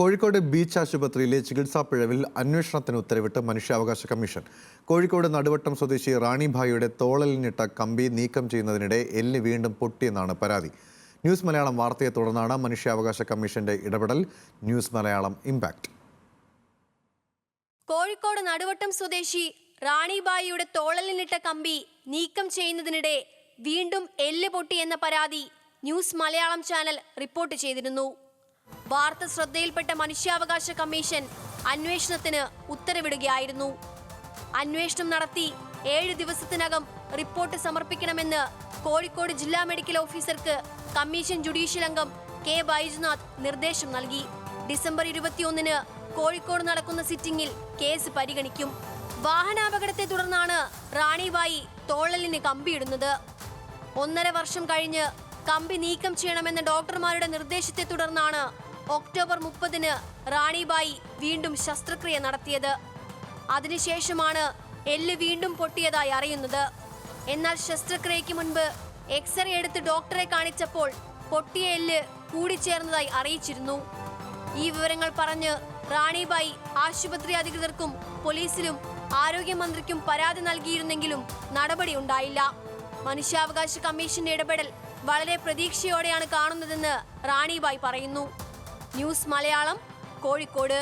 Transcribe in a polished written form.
Kozhikode beach ആശുപത്രിയിലെ ചികിത്സാ പിഴവിൽ അന്വേഷണത്തിന് ഉത്തരവിട്ട് മനുഷ്യാവകാശ കമ്മീഷൻ. കോഴിക്കോട് നടുവട്ടം സ്വദേശി റാണിഭായിയുടെ തോളലിനിട്ട കമ്പി നീക്കം ചെയ്യുന്നതിനിടെ എല്ല് വീണ്ടും പൊട്ടിയെന്നാണ് പരാതി. ന്യൂസ് മലയാളം വാർത്തയെ തുടർന്നാണ് മനുഷ്യാവകാശ കമ്മീഷന്റെ ഇടപെടൽ. News Malayalam impact. കോഴിക്കോട് നടുവട്ടം സ്വദേശി റാണിഭായിയുടെ തോളലിനിട്ട കമ്പി നീക്കം ചെയ്യുന്നതിനിടെ വീണ്ടും എല്ല് പൊട്ടിയെന്ന പരാതി ന്യൂസ് മലയാളം ചാനൽ റിപ്പോർട്ട് ചെയ്തിരുന്നു. വാർത്ത ശ്രദ്ധയിൽപ്പെട്ട മനുഷ്യാവകാശ കമ്മീഷൻ അന്വേഷണത്തിന് ഉത്തരവിടുകയായിരുന്നു. അന്വേഷണം നടത്തി 7 ദിവസത്തിനകം റിപ്പോർട്ട് സമർപ്പിക്കണമെന്ന് കോഴിക്കോട് ജില്ലാ മെഡിക്കൽ ഓഫീസർക്ക് കമ്മീഷൻ ജുഡീഷ്യൽ അംഗം കെ ബൈജുനാഥ് നിർദ്ദേശം നൽകി. ഡിസംബർ 21-ന് കോഴിക്കോട് നടക്കുന്ന സിറ്റിംഗിൽ കേസ് പരിഗണിക്കും. വാഹനാപകടത്തെ തുടർന്നാണ് റാണിഭായി തോളലിന് കമ്പിയിടുന്നത്. 1.5 വർഷം കഴിഞ്ഞ് കമ്പി നീക്കം ചെയ്യണമെന്ന ഡോക്ടർമാരുടെ നിർദ്ദേശത്തെ തുടർന്നാണ് ഒക്ടോബർ 30-ന് റാണിഭായി വീണ്ടും ശസ്ത്രക്രിയ നടത്തിയത്. അതിനുശേഷമാണ് എല്ല് വീണ്ടും പൊട്ടിയതായി അറിയുന്നത്. എന്നാൽ ശസ്ത്രക്രിയയ്ക്ക് മുൻപ് എക്സ്റേ എടുത്ത് ഡോക്ടറെ കാണിച്ചപ്പോൾ പൊട്ടിയ എല്ല് കൂടിച്ചേർന്നതായി അറിയിച്ചിരുന്നു. ഈ വിവരങ്ങൾ പറഞ്ഞ് റാണിഭായി ആശുപത്രി അധികൃതർക്കും പോലീസിലും ആരോഗ്യമന്ത്രിക്കും പരാതി നൽകിയിരുന്നെങ്കിലും നടപടി ഉണ്ടായില്ല. മനുഷ്യാവകാശ കമ്മീഷന്റെ ഇടപെടൽ വളരെ പ്രതീക്ഷയോടെയാണ് കാണുന്നതെന്ന് റാണിഭായി പറയുന്നു. ന്യൂസ് മലയാളം, കോഴിക്കോട്.